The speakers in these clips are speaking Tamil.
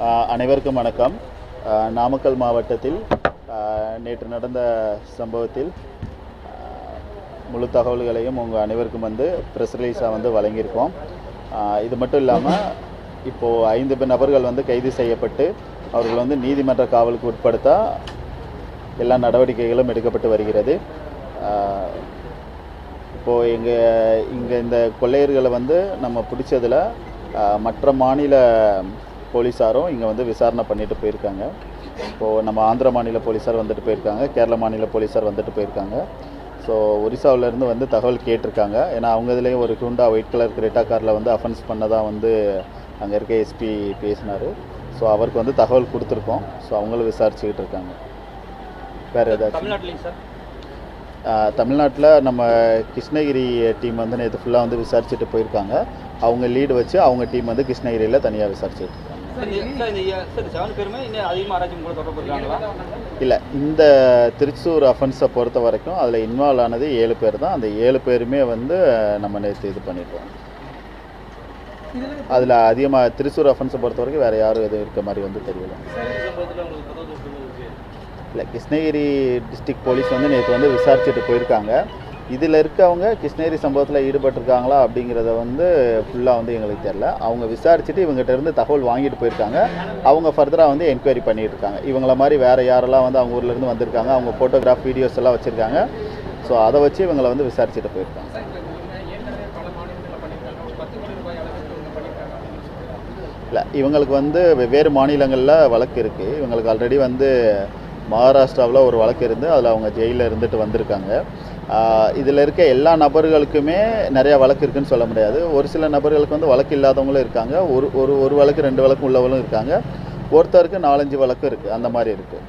அனைவருக்கும் வணக்கம். நாமக்கல் மாவட்டத்தில் நேற்று நடந்த சம்பவத்தில் முழு தகவல்களையும் உங்கள் அனைவருக்கும் ப்ரெஸ் ரிலீஸாக வழங்கியிருக்கோம். இது மட்டும் இல்லாமல் இப்போது 5 நபர்கள் கைது செய்யப்பட்டு அவர்கள் நீதிமன்ற காவலுக்கு உட்படுத்த எல்லா நடவடிக்கைகளும் எடுக்கப்பட்டு வருகிறது. இப்போது இங்கே இந்த கொள்ளையர்களை நம்ம பிடிச்சதில் மற்ற மாநில போலீஸாரும் இங்கே விசாரணை பண்ணிட்டு போயிருக்காங்க. இப்போது நம்ம ஆந்திர மாநில போலீஸார் வந்துட்டு போயிருக்காங்க, கேரள மாநில போலீஸார் வந்துட்டு போயிருக்காங்க. ஸோ ஒரிசாவிலேருந்து தகவல் கேட்டிருக்காங்க. ஏன்னா அவங்க இதுலேயும் ஒரு ஹூண்டா ஒயிட் கலர் கிரெட்டா காரில் அஃபென்ஸ் பண்ணதாக அங்கே இருக்க எஸ்பி பேசினார். ஸோ அவருக்கு தகவல் கொடுத்துருக்கோம். ஸோ அவங்களும் விசாரிச்சுக்கிட்டு இருக்காங்க. வேறு ஏதாச்சும் தமிழ்நாட்டில் நம்ம கிருஷ்ணகிரி டீம் நேற்று ஃபுல்லாக விசாரிச்சுட்டு போயிருக்காங்க. அவங்க லீடு வச்சு அவங்க டீம் கிருஷ்ணகிரியில் தனியாக விசாரிச்சுட்டு இருக்காங்க. இல்லை, இந்த திருச்சூர் அஃபென்ஸை பொறுத்த வரைக்கும் அதில் இன்வால்வ் ஆனது 7 பேர் தான். அந்த 7 பேருமே நம்ம நேற்று இது பண்ணிட்டோம். அதில் அதிகமாக திருச்சூர் அஃபென்ஸை பொறுத்த வரைக்கும் வேறு யாரும் எதுவும் இருக்க மாதிரி தெரியல. இல்லை, கிருஷ்ணகிரி டிஸ்ட்ரிக்ட் போலீஸ் நேற்று விசாரிச்சுட்டு போயிருக்காங்க. இதில் இருக்கவங்க கிருஷ்ணகிரி சம்பவத்தில் ஈடுபட்டிருக்காங்களா அப்படிங்கிறத ஃபுல்லாக எங்களுக்கு தெரியல. அவங்க விசாரிச்சுட்டு இவங்ககிட்ட இருந்து தகவல் வாங்கிட்டு போயிருக்காங்க. அவங்க ஃபர்தராக என்கொயரி பண்ணிகிட்டு இருக்காங்க. இவங்கள மாதிரி வேறு யாரெல்லாம் அவங்க ஊர்லேருந்து வந்திருக்காங்க, அவங்க ஃபோட்டோகிராஃப் வீடியோஸ் எல்லாம் வச்சுருக்காங்க. ஸோ அதை வச்சு இவங்களை விசாரிச்சுட்டு போயிருக்காங்க. இல்லை, இவங்களுக்கு வெவ்வேறு மாநிலங்களில் வழக்கு இருக்குது. இவங்களுக்கு ஆல்ரெடி மகாராஷ்டிராவில் ஒரு வழக்கு இருந்து அதில் அவங்க ஜெயிலில் இருந்துட்டு வந்திருக்காங்க. இதில் இருக்க எல்லா நபர்களுக்குமே நிறையா வழக்கு இருக்குதுன்னு சொல்ல முடியாது. ஒரு சில நபர்களுக்கு வழக்கு இல்லாதவங்களும் இருக்காங்க. ஒரு வழக்கு 2 வழக்கு உள்ளவங்களும் இருக்காங்க. ஒருத்தருக்கு 4-5 வழக்கு இருக்குது. அந்த மாதிரி இருக்குது.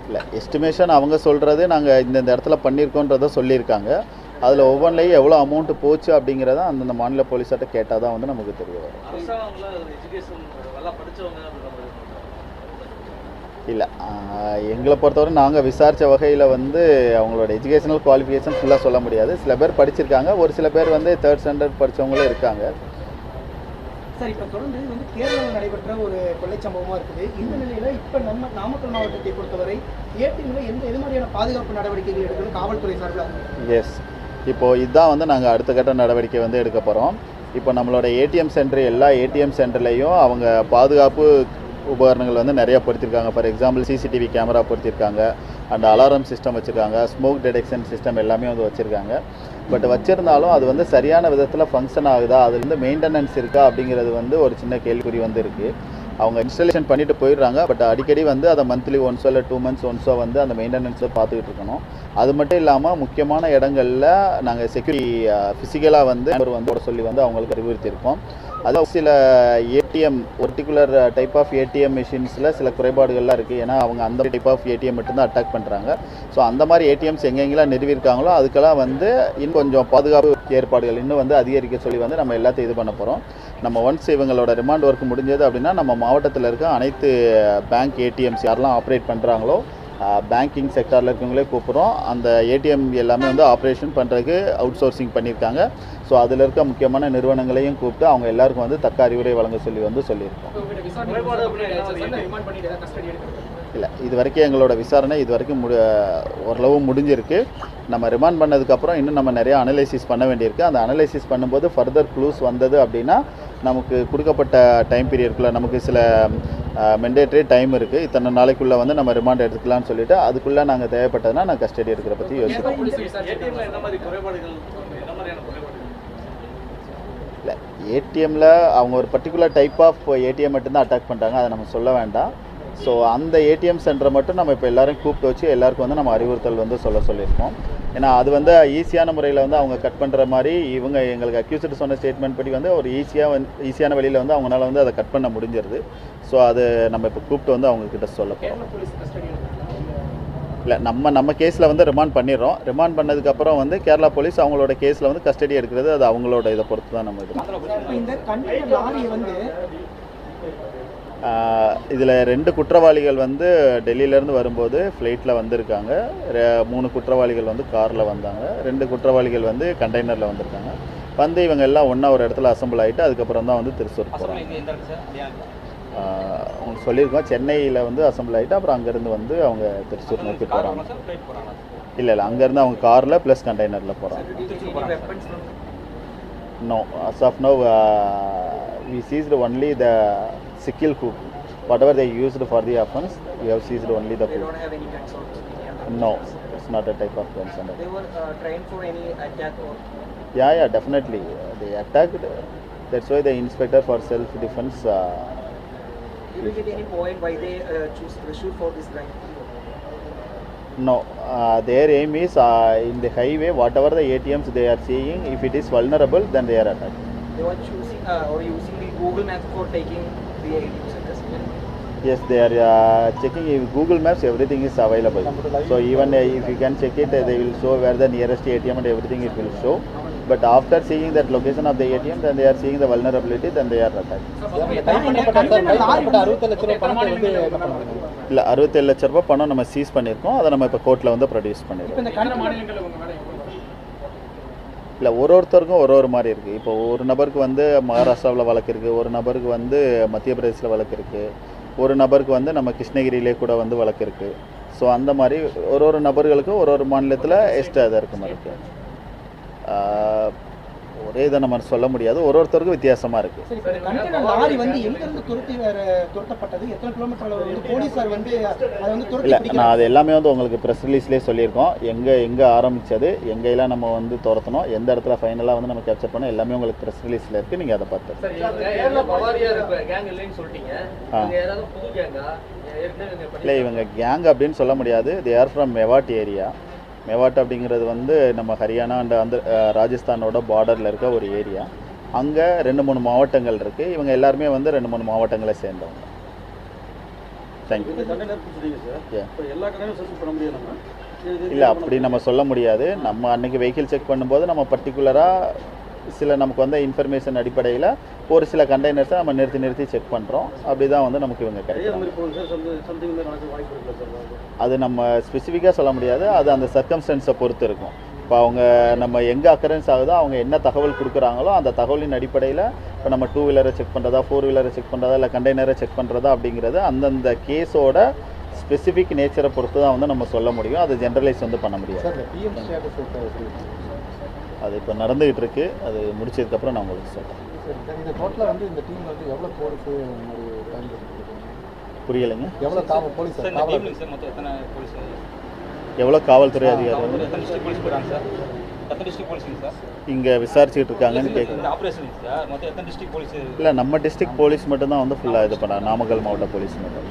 இல்லை, எஸ்டிமேஷன் அவங்க சொல்கிறது நாங்கள் இந்த இடத்துல பண்ணியிருக்கோன்றதை சொல்லியிருக்காங்க. அதில் ஒவ்வொன்றிலையும் எவ்வளோ அமௌண்ட்டு போச்சு அப்படிங்கிறத அந்தந்த மாநில போலீஸார்ட்ட கேட்டால் தான் நமக்கு தெரிய வரும். இல்லை, எங்களை பொறுத்தவரை நாங்கள் விசாரித்த வகையில் அவங்களோட எஜுகேஷனல் குவாலிஃபிகேஷன் ஃபுல்லாக சொல்ல முடியாது. சில பேர் படிச்சிருக்காங்க, ஒரு சில பேர் 3rd ஸ்டாண்டர்ட் படித்தவங்களும் இருக்காங்க. சார், இப்போ தொடர்ந்து கேரளாவில் நடைபெற்ற ஒரு கொள்ளை சம்பவமாக இருக்குது. இந்த நிலையில் இப்போ நம்ம நாமக்கல் மாவட்டத்தை பொறுத்தவரை ஏடிஎம்மில் எது மாதிரியான பாதுகாப்பு நடவடிக்கைகள் எடுக்கணும் காவல்துறை சார்பில்? எஸ், இப்போது இதுதான் நாங்கள் அடுத்த கட்ட நடவடிக்கை எடுக்க போகிறோம். இப்போ நம்மளோட ஏடிஎம் சென்டர், எல்லா ஏடிஎம் சென்டர்லேயும் அவங்க பாதுகாப்பு உபகரணங்கள் நிறையா பொறுத்திருக்காங்க. ஃபார் எக்ஸாம்பிள் சிசிடிவி கேமரா பொறுத்திருக்காங்க, அண்ட் அலாரம் சிஸ்டம் வச்சுருக்காங்க, ஸ்மோக் டிடெக்ஷன் சிஸ்டம் எல்லாமே வச்சுருக்காங்க. பட் வச்சுருந்தாலும் அது சரியான விதத்தில் ஃபங்க்ஷன் ஆகுதா, அதுலேருந்து மெயின்டெனன்ஸ் இருக்கா அப்படிங்கிறது ஒரு சின்ன கேள்விக்குறி இருக்குது. அவங்க இன்ஸ்டாலேஷன் பண்ணிவிட்டு போயிடுறாங்க. பட் அடிக்கடி அதை மந்த்லி ஒன்ஸோ இல்லை 2 months ஒன்ஸோ அந்த மெயின்டெனன்ஸை பார்த்துக்கிட்டு இருக்கணும். அது மட்டும் இல்லாமல் முக்கியமான இடங்களில் நாங்கள் செக்யூரிட்டி ஃபிசிக்கலாக வர சொல்லி அவங்களுக்கு அறிவுறுத்தியிருக்கோம். அதாவது சில ATM particular type of ATM மிஷின்ஸில் சில குறைபாடுகள்லாம் இருக்குது. ஏன்னா அவங்க அந்த டைப் ஆஃப் ஏடிஎம் மட்டும்தான் அட்டாக் பண்ணுறாங்க. ஸோ அந்த மாதிரி ஏடிஎம்ஸ் எங்கெங்கெல்லாம் நிறுவியிருக்காங்களோ அதுக்கெல்லாம் இன்னும் கொஞ்சம் பாதுகாப்பு ஏற்பாடுகள் இன்னும் அதிகரிக்க சொல்லி நம்ம எல்லாத்தையும் இது பண்ண போகிறோம். நம்ம ஒன்ஸ் இவங்களோட ரிமாண்ட் ஒர்க் முடிஞ்சது அப்படின்னா நம்ம மாவட்டத்தில் இருக்க அனைத்து பேங்க் ஏடிஎம்ஸ் யாரெல்லாம் ஆப்ரேட் பண்ணுறாங்களோ பேங்கிங் செக்டாரில் இருக்கவங்களே கூப்பிட்றோம். அந்த ஏடிஎம் எல்லாமே ஆப்ரேஷன் பண்ணுறதுக்கு அவுட் சோர்சிங் பண்ணியிருக்காங்க. ஸோ அதில் இருக்க முக்கியமான நிறுவனங்களையும் கூப்பிட்டு அவங்க எல்லாருக்கும் தக்க அறிவுரை வழங்க சொல்லியிருக்கோம். இல்லை, இது வரைக்கும் எங்களோட விசாரணை இது வரைக்கும் ஓரளவு முடிஞ்சிருக்கு. நம்ம ரிமாண்ட் பண்ணதுக்கப்புறம் இன்னும் நம்ம நிறையா அனலைசிஸ் பண்ண வேண்டியிருக்கு. அந்த அனலைசிஸ் பண்ணும்போது ஃபர்தர் க்ளூஸ் வந்தது அப்படின்னா நமக்கு கொடுக்கப்பட்ட டைம் பீரியடுக்குள்ளே நமக்கு சில மெண்டேட்டரி டைம் இருக்குது. இத்தனை நாளைக்குள்ளே நம்ம ரிமாண்ட் எடுத்துக்கலாம்னு சொல்லிவிட்டு அதுக்குள்ளே நாங்கள் தேவைப்பட்டதுன்னா நான் கஸ்டடி எடுக்கிற பற்றி யோசிக்கிறோம். இல்லை, ஏடிஎம்மில் அவங்க ஒரு பர்டிகுலர் டைப் ஆஃப் ஏடிஎம் மட்டும்தான் அட்டாக் பண்ணுறாங்க, அதை நம்ம சொல்ல வேண்டாம். ஸோ அந்த ஏடிஎம் சென்டரை மட்டும் நம்ம இப்போ எல்லோரும் கூப்பிட்டு வச்சு எல்லாருக்கும் நம்ம அறிவுறுத்தல் சொல்லியிருக்கோம். ஏன்னா அது ஈஸியான முறையில் அவங்க கட் பண்ணுற மாதிரி இவங்க எங்களுக்கு அக்யூஸ்டு சொன்ன ஸ்டேட்மெண்ட் படி ஒரு ஈஸியான வழியில் அவங்களால அதை கட் பண்ண முடிஞ்சிருது. ஸோ அது நம்ம இப்போ கூப்பிட்டு அவங்கக்கிட்ட சொல்ல போகிறோம். இல்லை, நம்ம கேஸில் ரிமாண்ட் பண்ணிடுறோம். ரிமாண்ட் பண்ணதுக்கப்புறம் கேரளா போலீஸ் அவங்களோட கேஸில் கஸ்டடி எடுக்கிறது அது அவங்களோட இதை பொறுத்து தான் நம்ம இது. இதில் 2 குற்றவாளிகள் டெல்லியிலேருந்து வரும்போது ஃப்ளைட்டில் வந்திருக்காங்க. 3 குற்றவாளிகள் காரில் வந்தாங்க. 2 குற்றவாளிகள் கண்டெய்னரில் வந்திருக்காங்க. வந்து இவங்க எல்லாம் ஒன்றா ஒரு இடத்துல அசம்பிள் ஆகிட்டு அதுக்கப்புறம் தான் வந்து திருச்சூர் போகிறாங்க. உங்களுக்கு சொல்லியிருக்கோம், சென்னையில் வந்து அசம்பிள் ஆகிட்டு அப்புறம் அங்கேருந்து வந்து அவங்க திருச்சூர் நோக்கி போகிறாங்க. இல்லை அங்கேருந்து அவங்க காரில் ப்ளஸ் கண்டெய்னரில் போகிறாங்க. No, as of now, we seized only the sickle hook. Whatever they used for the offense, we have seized only the They hook. don't have any guns or anything. No, it's not a type of guns. They were trained for any attack or. Yeah, definitely. They attacked. That's why the inspector for self-defense. Did you get any point why they choose to shoot for this guy? No, their aim is in the highway, whatever the ATMs they are seeing, if it is vulnerable, then they are attacked. They were choosing or using the Google Maps for taking the ATM centers. Yes, they are checking if Google Maps, everything is available. So even if you can check it, they will show where the nearest ATM and everything it will show. But after seeing that location of the ATM, then they are seeing the vulnerability, then they are attacked. இல்லை 67 லட்ச ரூபாய் பணம் நம்ம சீஸ் பண்ணியிருக்கோம். அதை நம்ம இப்போ கோர்ட்டில் வந்து ப்ரொடியூஸ் பண்ணியிருக்கோம். இல்லை ஒருத்தருக்கும் ஒரு மாதிரி இருக்குது. இப்போ ஒரு நபருக்கு வந்து மகாராஷ்டிராவில் வழக்கு இருக்குது, ஒரு நபருக்கு வந்து மத்திய பிரதேசில் வழக்கு இருக்குது, ஒரு நபருக்கு வந்து நம்ம கிருஷ்ணகிரியிலே கூட வந்து வழக்கு இருக்குது. ஸோ அந்த மாதிரி ஒரு நபர்களுக்கும் ஒரு மாநிலத்தில் எக்ஸ்ட்ரா இதாக இருக்க மாதிரி இருக்குது. ஒரே இதை நம்ம சொல்ல முடியாது, ஒருத்தருக்கும் வித்தியாசமாக இருக்குது. சரி, இப்போ கண்டெய்னர் லாரி வந்து எங்கேருந்து துரத்தப்பட்டது, எத்தனை கிலோமீட்டர் வந்து போலீஸார் வந்து அதை வந்து துரத்தி இல்லை, பிடிக்கிறாங்க? நான் அது எல்லாமே வந்து உங்களுக்கு ப்ரெஸ் ரிலீஸ்லேயே சொல்லியிருக்கோம். எங்கே ஆரம்பித்தது, எங்கெல்லாம் நம்ம வந்து துரத்தணும், எந்த இடத்துல ஃபைனலாக வந்து நம்ம கேப்சர் பண்ணோம், எல்லாமே உங்களுக்கு ப்ரெஸ் ரிலீஸில் இருக்குது. நீங்கள் அதை பார்த்து. இல்லை இவங்க கேங் அப்படின்னு சொல்ல முடியாது. They are from Mewat area. Mewat அப்படிங்கிறது வந்து நம்ம ஹரியானா அண்ட் அந்த ராஜஸ்தானோட பார்டரில் இருக்க ஒரு ஏரியா. அங்கே 2-3 மாவட்டங்கள் இருக்குது. இவங்க எல்லாருமே வந்து 2-3 மாவட்டங்களை சேர்ந்தவங்க. தேங்க்யூ. இல்லை அப்படி நம்ம சொல்ல முடியாது. நம்ம அன்றைக்கி வெஹிக்கிள் செக் பண்ணும்போது நம்ம பர்டிகுலராக சில நமக்கு வந்த இன்ஃபர்மேஷன் அடிப்படையில் ஒரு சில கண்டெய்னர்ஸை நம்ம நிறுத்தி செக் பண்ணுறோம். அப்படி தான் வந்து நமக்கு இவங்க கிடைக்கும். அது நம்ம ஸ்பெசிஃபிக்காக சொல்ல முடியாது. அது அந்த சர்க்கம்ஸ்டன்ஸை பொறுத்து இருக்கும். இப்போ அவங்க நம்ம எங்கே அக்கரன்ஸ் ஆகுதோ அவங்க என்ன தகவல் கொடுக்குறாங்களோ அந்த தகவலின் அடிப்படையில் இப்போ நம்ம 2 வீலரை செக் பண்ணுறதா, 4 வீலரை செக் பண்ணுறதா, இல்லை கண்டெய்னரை செக் பண்ணுறதா அப்படிங்கிறது அந்தந்த கேஸோட ஸ்பெசிஃபிக் நேச்சரை பொறுத்து தான் வந்து நம்ம சொல்ல முடியும். அது ஜென்ரலைஸ் வந்து பண்ண முடியாது. அது இப்போ நடந்துகிட்டு இருக்கு. அது முடிச்சதுக்கப்புறம் நான் உங்களுக்கு சொல்கிறேன். புரியலைங்க. எவ்வளோ காவல்துறை அதிகாரிகள் இங்கே விசாரிச்சுட்டு இருக்காங்கன்னு கேட்குறேன். இல்லை நம்ம டிஸ்ட்ரிக்ட் போலீஸ் மட்டும்தான் வந்து ஃபுல்லாக இது பண்ணாங்க. நாமக்கல் மாவட்ட போலீஸ் மட்டும்.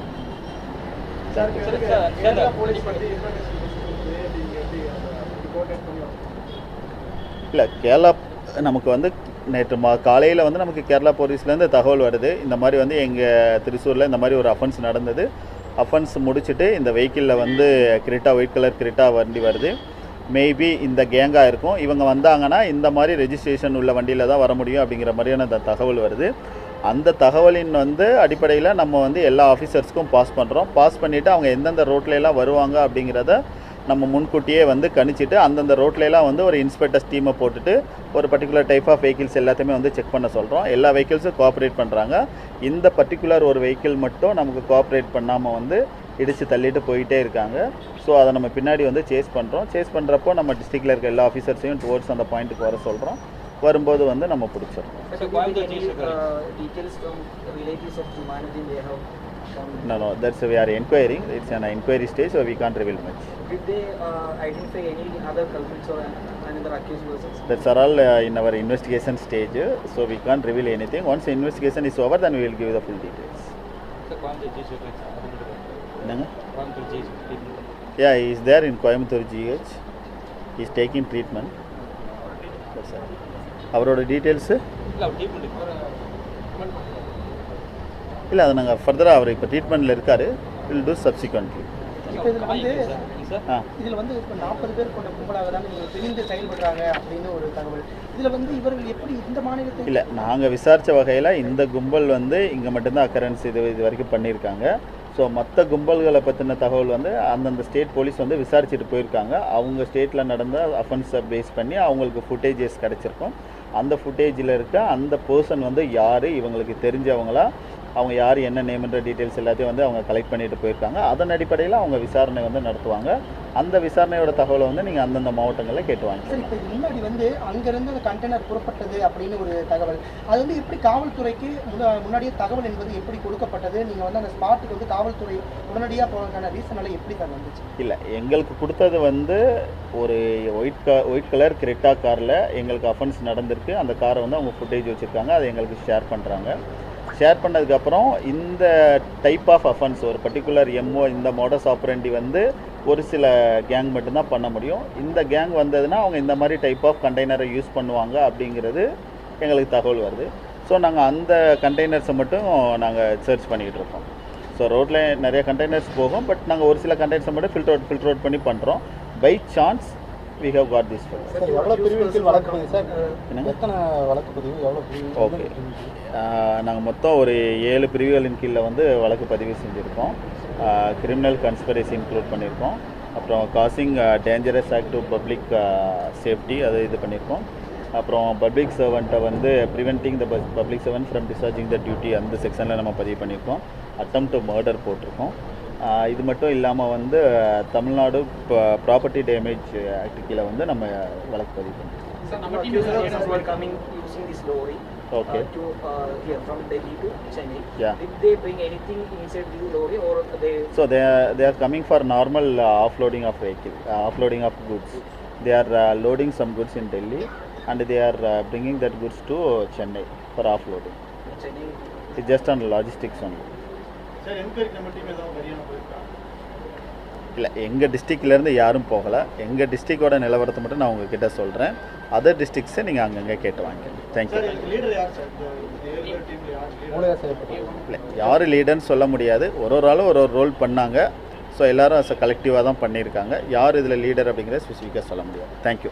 இல்லை கேரளா நமக்கு வந்து நேற்று காலையில் வந்து நமக்கு கேரளா போலீஸ்லேருந்து தகவல் வருது. இந்த மாதிரி வந்து எங்கள் திருச்சூரில் இந்த மாதிரி ஒரு அஃபென்ஸ் நடந்தது. அஃபென்ஸ் முடிச்சுட்டு இந்த வெஹிக்கிளில் வந்து கிரெட்டா, ஒயிட் கலர் கிரெட்டா வண்டி வருது. மேபி இந்த கேங்காக இருக்கும். இவங்க வந்தாங்கன்னா இந்த மாதிரி ரெஜிஸ்ட்ரேஷன் உள்ள வண்டியில் தான் வர முடியும் அப்படிங்கிற மாதிரியான அந்த தகவல் வருது. அந்த தகவலின் வந்து அடிப்படையில் நம்ம வந்து எல்லா ஆஃபீஸர்ஸ்க்கும் பாஸ் பண்ணுறோம். பாஸ் பண்ணிவிட்டு அவங்க எந்தெந்த ரோட்லலாம் வருவாங்க அப்படிங்கிறத நம்ம முன்கூட்டியே வந்து கணிச்சிட்டு அந்தந்த ரோட்லலாம் வந்து ஒரு இன்ஸ்பெக்டர்ஸ் டீமை போட்டுட்டு ஒரு பர்டிகுலர் டைப் ஆஃப் வெஹிக்கிள்ஸ் எல்லாத்தையுமே வந்து செக் பண்ண சொல்கிறோம். எல்லா வெஹிக்கிள்ஸும் கோஆப்ரேட் பண்ணுறாங்க. இந்த பர்டிகுலர் ஒரு வெஹிக்கிள் மட்டும் நமக்கு கோஆப்ரேட் பண்ணாமல் வந்து இடித்து தள்ளிட்டு போயிட்டே இருக்காங்க. ஸோ அதை நம்ம பின்னாடி வந்து சேஸ் பண்ணுறோம். சேஸ் பண்ணுறப்போ நம்ம டிஸ்ட்ரிக்டில் இருக்க எல்லா ஆஃபீஸர்ஸையும் டுவோர்ட்ஸ் அந்த பாயிண்ட்டுக்கு வர சொல்கிறோம். வரும்போது வந்து நம்ம பிடிச்சிடறோம். No, that's we are inquiring. It's an inquiry stage, so we can't reveal much. Did they identify any other culprits or another accused persons? That's all in our investigation stage, so we can't reveal anything. Once the investigation is over, then we will give the full details. Yeah, he is there in Coimbatore GH. He is taking treatment. That's all. அவரோட டீட்டெயில்ஸு இல்லை, அதை நாங்கள் ஃபர்தராக அவர் இப்போ ட்ரீட்மெண்ட்டில் இருக்கார். Will do subsequently. இப்போ இதில் வந்து இப்போ 40 பேர் கொண்ட கும்பலாக தான் இவங்க பிரிந்து செயல்படுறாங்க அப்படின்னு ஒரு தகவல். இதில் வந்து இவர்கள் எப்படி இந்த மாநிலத்தில் இல்லை, நாங்கள் விசாரித்த வகையில் இந்த கும்பல் வந்து இங்கே மட்டும்தான் அக்கரன்ஸ் இது வரைக்கும் பண்ணியிருக்காங்க. ஸோ மற்ற கும்பல்களை பற்றின தகவல் வந்து அந்தந்த ஸ்டேட் போலீஸ் வந்து விசாரிச்சுட்டு போயிருக்காங்க. அவங்க ஸ்டேட்டில் நடந்த அஃபென்ஸை பேஸ் பண்ணி அவங்களுக்கு ஃபுட்டேஜஸ் கிடச்சிருக்கும். அந்த ஃபுட்டேஜில் இருக்க அந்த பர்சன் வந்து யார், இவங்களுக்கு தெரிஞ்சவங்களா, அவங்க யார், என்ன நேம்ன்ற டீட்டெயில்ஸ் எல்லாத்தையும் வந்து அவங்க கலெக்ட் பண்ணிட்டு போயிருக்காங்க. அதன் அடிப்படையில் அவங்க விசாரணை வந்து நடத்துவாங்க. அந்த விசாரணையோட தகவலை வந்து நீங்கள் அந்தந்த மாவட்டங்களில் கேட்டு வாங்க. சார், இப்போ முன்னாடி வந்து அங்கேருந்து அந்த கண்டெய்னர் புறப்பட்டது அப்படின்னு ஒரு தகவல், அது வந்து எப்படி காவல்துறைக்கு முன்னாடியே தகவல் என்பது எப்படி கொடுக்கப்பட்டது? நீங்கள் வந்து அந்த ஸ்பாட்டுக்கு வந்து காவல்துறை உடனடியாக போகிறதுக்கான ரீசனால எப்படி சார் வந்துச்சு? இல்லை, எங்களுக்கு கொடுத்தது வந்து ஒரு ஒயிட் கலர் கிரெட்டா காரில் எங்களுக்கு அஃபென்ஸ் நடந்திருக்கு. அந்த காரை வந்து அவங்க ஃபுட்டேஜ் வச்சுருக்காங்க, அதை எங்களுக்கு ஷேர் பண்ணுறாங்க. ஷேர் பண்ணதுக்கப்புறம் இந்த டைப் ஆஃப் அஃபென்ஸ், ஒரு பர்டிகுலர் எம்ஓ, இந்த மோடஸ் ஆப்ரண்டி வந்து ஒரு சில கேங் மட்டும்தான் பண்ண முடியும். இந்த கேங் வந்ததுன்னா அவங்க இந்த மாதிரி டைப் ஆஃப் கண்டெய்னரை யூஸ் பண்ணுவாங்க அப்படிங்கிறது எங்களுக்கு தகவல் வருது. ஸோ நாங்கள் அந்த கண்டெய்னர்ஸை மட்டும் நாங்கள் சர்ச் பண்ணிக்கிட்டு இருக்கோம். ஸோ ரோட்டில் நிறைய கண்டெய்னர்ஸ் போகும், பட் நாங்கள் ஒரு சில கண்டெய்னர்ஸை மட்டும் ஃபில்டர் அவுட் பண்ணி பண்ணுறோம். By chance we have got this one. Sir, எவ்வளோ பிரிவின் கீழ் வழக்கு பதிவு சார்? எத்தனை வழக்கு பதிவு, எவ்வளோ பிரிவு? ஓகே, நாங்கள் மொத்தம் ஒரு 7 பிரிவுகளின் கீழே வந்து வழக்கு பதிவு செஞ்சுருக்கோம். கிரிமினல் கன்ஸ்பிரசி இன்க்ளூட் பண்ணியிருக்கோம். அப்புறம் causing dangerous act to public safety அது இது பண்ணியிருக்கோம். அப்புறம் பப்ளிக் சர்வெண்ட்டை வந்து preventing the public servant from discharging the duty, அந்த செக்ஷனில் நம்ம பதிவு பண்ணியிருக்கோம். அட்டம் டு மர்டர் போட்டிருக்கோம். இது மட்டும் இல்லாமல் வந்து தமிழ்நாடு ப்ராப்பர்ட்டி டேமேஜ் ஆக்ட் கீழே வந்து நம்ம வழக்கு பதிவு பண்ணியிருக்கோம். Were coming using this lorry Okay. to here from Delhi to Chennai. Yeah. Did they bring anything inside the lorry or they? So they are coming for normal offloading of vehicle, offloading of goods. They are loading some goods in Delhi and they are bringing that goods to Chennai for offloading. Chennai. It's just on logistics only. Sir, enquiry நம்ம டீம் ஏதாவது ஹரியானா போயிருக்கா? இல்லை, எங்கள் டிஸ்ட்ரிக்ட்லேருந்து யாரும் போகலை. எங்கள் டிஸ்ட்ரிக்டோட நிலவரத்தை மட்டும் நான் உங்ககிட்ட சொல்கிறேன். அதர் டிஸ்ட்ரிக்ஸை நீங்கள் அங்கங்கே கேட்டு வாங்கிக்கணும். தேங்க்யூ. சார், லீடர் யார் சார்? இந்த 7 டீம்ல யார் லீடர் செய்யப்பட்டது? இல்லை, யார் லீடர்னு சொல்ல முடியாது. ஒரு ஆளும் ஒரு ரோல் பண்ணாங்க. ஸோ எல்லோரும் கலெக்டிவாக தான் பண்ணியிருக்காங்க. யார் இதில் லீடர் அப்படிங்கிறத ஸ்பெசிஃபிக்காக சொல்ல முடியாது. தேங்க்யூ.